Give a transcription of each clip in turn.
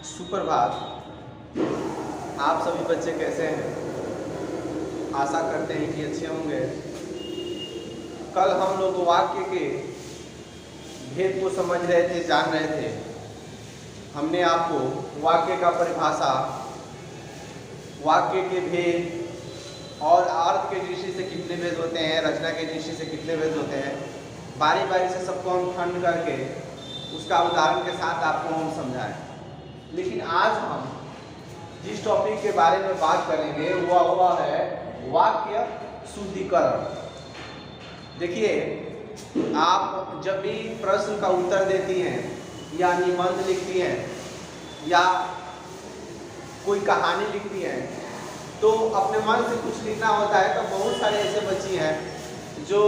सुप्रभात। आप सभी बच्चे कैसे हैं? आशा करते हैं कि अच्छे होंगे। कल हम लोग वाक्य के भेद को समझ रहे थे, जान रहे थे। हमने आपको वाक्य का परिभाषा, वाक्य के भेद और अर्थ के दृष्टि से कितने भेद होते हैं, रचना के दृष्टि से कितने भेद होते हैं, बारी बारी से सबको हम खंड करके उसका उदाहरण के साथ आपको हम समझाएं। लेकिन आज हम जिस टॉपिक के बारे में बात करेंगे वह है वाक्य शुद्धिकरण। देखिए, आप जब भी प्रश्न का उत्तर देती हैं या निबंध लिखती हैं या कोई कहानी लिखती हैं तो अपने मन से कुछ लिखना होता है। तो बहुत सारे ऐसे बच्चे हैं जो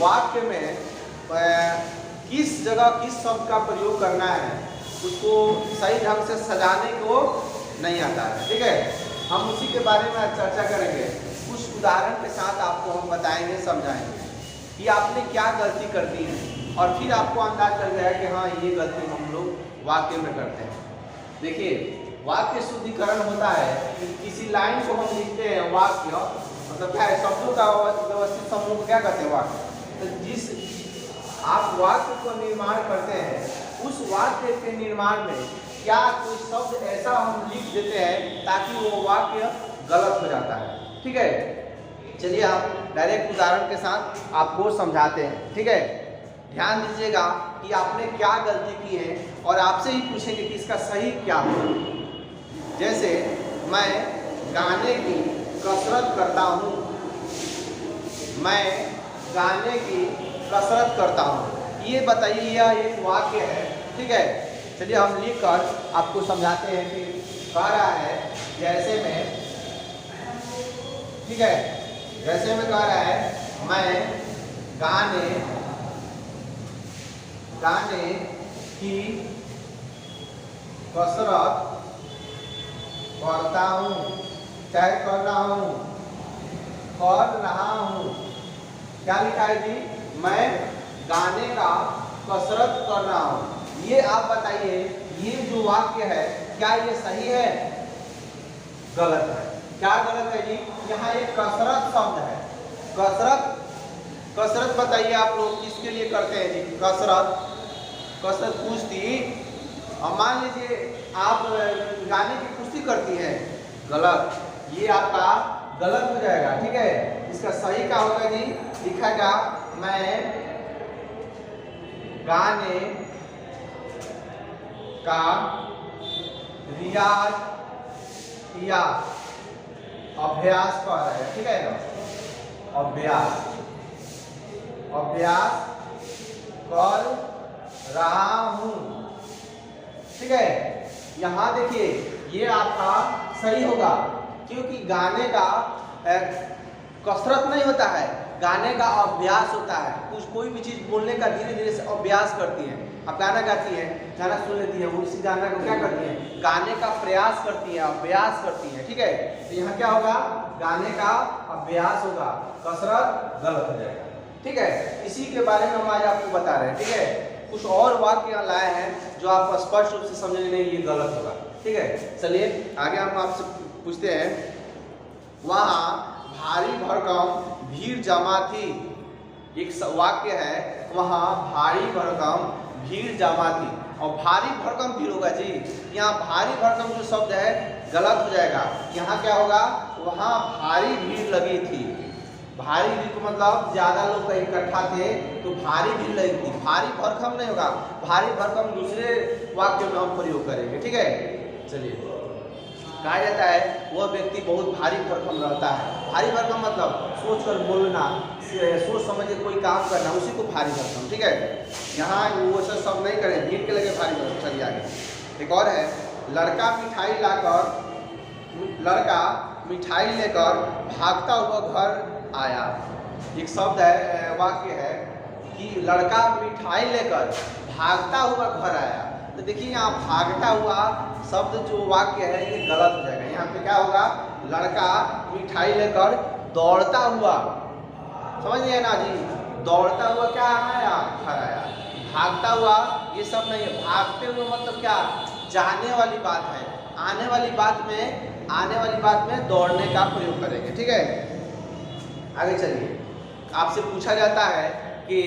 वाक्य में किस जगह किस शब्द का प्रयोग करना है उसको सही ढंग से सजाने को नहीं आता है। ठीक है, हम उसी के बारे में आज चर्चा करेंगे। कुछ उदाहरण के साथ आपको हम बताएंगे, समझाएंगे कि आपने क्या गलती कर दी है और फिर आपको अंदाज लग जाएगा कि हाँ, ये गलती हम लोग वाक्य में करते हैं। देखिए, वाक्य शुद्धिकरण होता है कि किसी लाइन को हम लिखते हैं, वाक्य मतलब क्या है, शब्दों का व्यवस्थित समूह को क्या कहते हैं, वाक्य। तो जिस आप वाक्य को निर्माण करते हैं, उस वाक्य के निर्माण में क्या कोई शब्द ऐसा हम लिख देते हैं ताकि वो वाक्य गलत हो जाता है। ठीक है, चलिए हम डायरेक्ट उदाहरण के साथ आपको समझाते हैं। ठीक है, ध्यान दीजिएगा कि आपने क्या गलती की है और आपसे ही पूछेंगे कि इसका सही क्या हो। जैसे मैं गाने की कसरत करता हूँ, मैं गाने की कसरत करता हूँ, ये बताइए, यह एक वाक्य है। ठीक है, चलिए हम लिख कर आपको समझाते हैं कि कह रहा है जैसे में, ठीक है, जैसे में कह रहा है मैं गाने की कसरत करता हूँ, चाहे कर रहा हूँ। क्या लिखा है जी? मैं गाने का कसरत कर रहा हूँ। ये आप बताइए, ये जो वाक्य है क्या ये सही है, गलत है? क्या गलत है जी? यहाँ एक कसरत शब्द है। कसरत बताइए आप लोग किसके लिए करते हैं जी? कसरत कुश्ती। और मान लीजिए आप गाने की कुश्ती करती हैं, गलत। ये आपका गलत हो जाएगा। ठीक है, इसका सही क्या होगा जी? लिखेगा मैं गाने का रियाज किया, अभ्यास कर रहा है। ठीक है ना, अभ्यास कर रहा हूँ। ठीक है, यहाँ देखिए ये आपका सही होगा क्योंकि गाने का कसरत नहीं होता है, गाने का अभ्यास होता है। कोई भी चीज़ बोलने का धीरे धीरे से अभ्यास करती हैं। आप गाना गाती हैं, गाना सुन लेती हैं, उसी गाना को क्या करती हैं? गाने का प्रयास करती हैं, अभ्यास करती हैं। ठीक है, तो यहाँ क्या होगा? गाने का अभ्यास होगा, कसरत गलत हो जाएगा। ठीक है, इसी के बारे में हम आज आपको बता रहे हैं। ठीक है, कुछ और वाक्य लाए हैं जो आप स्पष्ट रूप से समझेंगे नहीं, ये गलत होगा। ठीक है, चलिए आगे हम आपसे पूछते हैं। वहाँ भारी भरकम भीड़ जमा थी। एक वाक्य है, वहाँ भारी भरकम भीड़ जमा थी। और भारी भरकम भीड़ होगा जी, यहाँ भारी भरकम जो शब्द है गलत हो जाएगा। यहाँ क्या होगा? वहाँ भारी भीड़ लगी थी। भारी भीड़ को मतलब ज्यादा लोग का इकट्ठा थे तो भारी भीड़ लगी थी। भारी भरकम नहीं होगा, भारी भरकम दूसरे वाक्य में हम प्रयोग करेंगे। ठीक है, चलिए कहा जाता है वह व्यक्ति बहुत भारी भरकम रहता है। भारी भरकम मतलब सोच कर बोलना, सोच समझ के कोई काम करना, उसी को भारी भरकम। ठीक है, यहाँ वो सब नहीं करें, भीड़ के लगे भारी भरकम। चलिए आगे एक और है, लड़का मिठाई लेकर भागता हुआ घर आया। एक शब्द है, वाक्य है कि लड़का मिठाई लेकर भागता हुआ घर आया। तो देखिए यहाँ भागता हुआ शब्द जो वाक्य है ये गलत हो जाएगा। यहाँ पे क्या होगा? लड़का मिठाई लेकर दौड़ता हुआ, समझ गए ना जी? दौड़ता हुआ क्या आया? घर आया। भागता हुआ ये सब नहीं है। भागते हुए मतलब क्या? जाने वाली बात है, आने वाली बात में दौड़ने का प्रयोग करेंगे। ठीक है, आगे चलिए। आपसे पूछा जाता है कि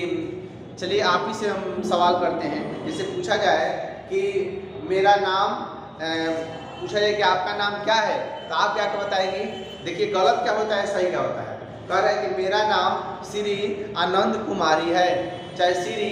चलिए आप ही से हम सवाल करते हैं। जैसे पूछा जाए कि मेरा नाम, पूछा जाए कि आपका नाम क्या है, तो आप क्या बताएंगे? देखिए गलत क्या होता है, सही क्या होता है। कह रहे हैं कि मेरा नाम श्री आनंद कुमारी है, चाहे श्री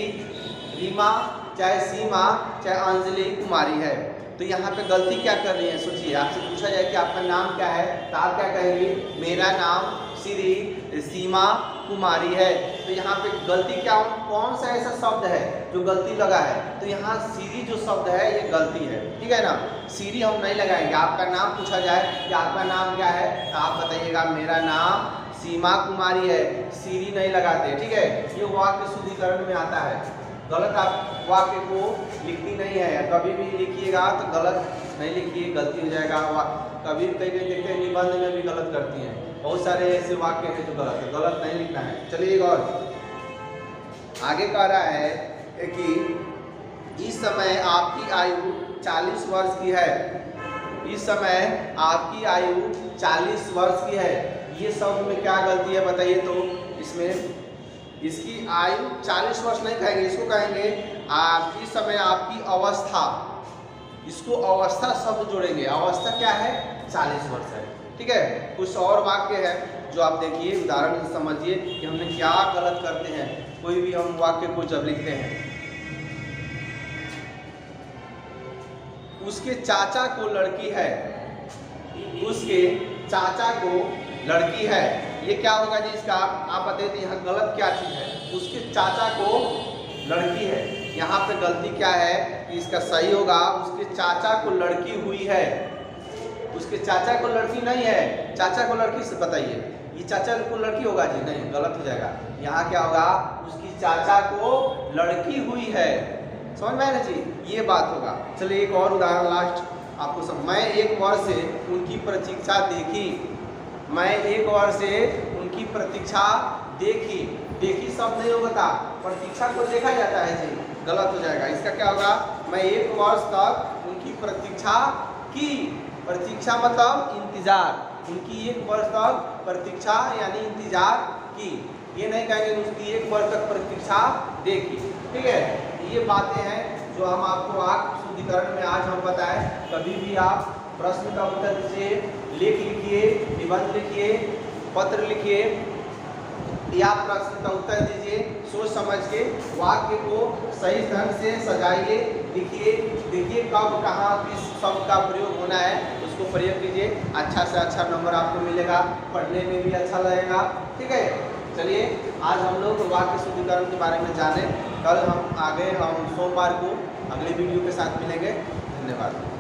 रीमा, चाहे सीमा, चाहे अंजलि कुमारी है। तो यहाँ पे गलती क्या कर रही है, सोचिए। आपसे पूछा जाए कि आपका नाम क्या है, तो आप क्या कहेंगे? मेरा नाम श्री सीमा कुमारी है। तो यहाँ पे गलती क्या, कौन सा ऐसा शब्द है जो गलती लगा है? तो यहाँ श्री जो शब्द है ये गलती है। ठीक है ना, श्री हम नहीं लगाएंगे। आपका नाम पूछा जाए कि आपका नाम क्या है, तो आप बताइएगा मेरा नाम सीमा कुमारी है, श्री नहीं लगाते। ठीक है, ये वाक्य शुद्धिकरण में आता है। गलत आप वाक्य को लिखनी नहीं है, कभी भी लिखिएगा तो गलत नहीं लिखिए, गलती हो जाएगा। कभी कई देखते हैं निबंध में भी गलत करती हैं, बहुत सारे ऐसे वाक्य हैं जो गलत है, गलत नहीं लिखना है। चलिए एक और आगे कह रहा है कि इस समय आपकी आयु 40 वर्ष की है। इस समय आपकी आयु 40 वर्ष की है। ये शब्द में क्या गलती है बताइए? तो इसमें इसकी आयु 40 वर्ष नहीं कहेंगे, इसको कहेंगे इस समय आपकी अवस्था। इसको अवस्था शब्द जोड़ेंगे। अवस्था क्या है? 40 वर्ष है। ठीक है, कुछ और वाक्य है जो आप देखिए, उदाहरण से समझिए कि हमने क्या गलत करते हैं। कोई भी हम वाक्य को जब लिखते हैं, उसके चाचा को लड़की है, उसके चाचा को लड़की है, ये क्या होगा जी? इसका आप बताइए तो यहाँ गलत क्या चीज़ है? उसके चाचा को लड़की है। यहाँ पे गलती क्या है कि इसका सही होगा उसके चाचा को लड़की हुई है। उसके चाचा को लड़की नहीं है, चाचा को लड़की से बताइए, ये चाचा को लड़की होगा जी? नहीं, गलत हो जाएगा। यहाँ क्या होगा? उसकी चाचा को लड़की हुई है। समझ में आया ना जी? ये बात होगा। चलिए एक और उदाहरण लास्ट आपको सब। मैं एक वर्ष से उनकी प्रतीक्षा देखी। मैं एक वर्ष से उनकी प्रतीक्षा देखी। देखी शब्द नहीं होता, प्रतीक्षा को देखा जाता है जी, गलत हो जाएगा। इसका क्या होगा? मैं एक वर्ष तक उनकी प्रतीक्षा की। प्रतीक्षा मतलब इंतजार। उनकी एक वर्ष तक प्रतीक्षा यानी इंतजार की। ये नहीं कहेंगे उसकी एक वर्ष तक प्रतीक्षा देखी। ठीक है, ये बातें हैं जो हम आपको वाक्य शुद्धिकरण में आज हम बताएं। कभी भी आप प्रश्न का उत्तर दीजिए, लेख लिखिए, निबंध लिखिए, पत्र लिखिए या प्रश्न का उत्तर दीजिए। सोच समझ के वाक्य को सही ढंग से सजाइए, लिखिए, देखिए कब कहाँ किस शब्द का प्रयोग होना है, उसको प्रयोग कीजिए। अच्छा से अच्छा नंबर आपको मिलेगा, पढ़ने में भी अच्छा लगेगा। ठीक है, चलिए आज हम लोग वाक्य शुद्धिकरण के बारे में जाने। कल हम सोमवार को अगले वीडियो के साथ मिलेंगे। धन्यवाद।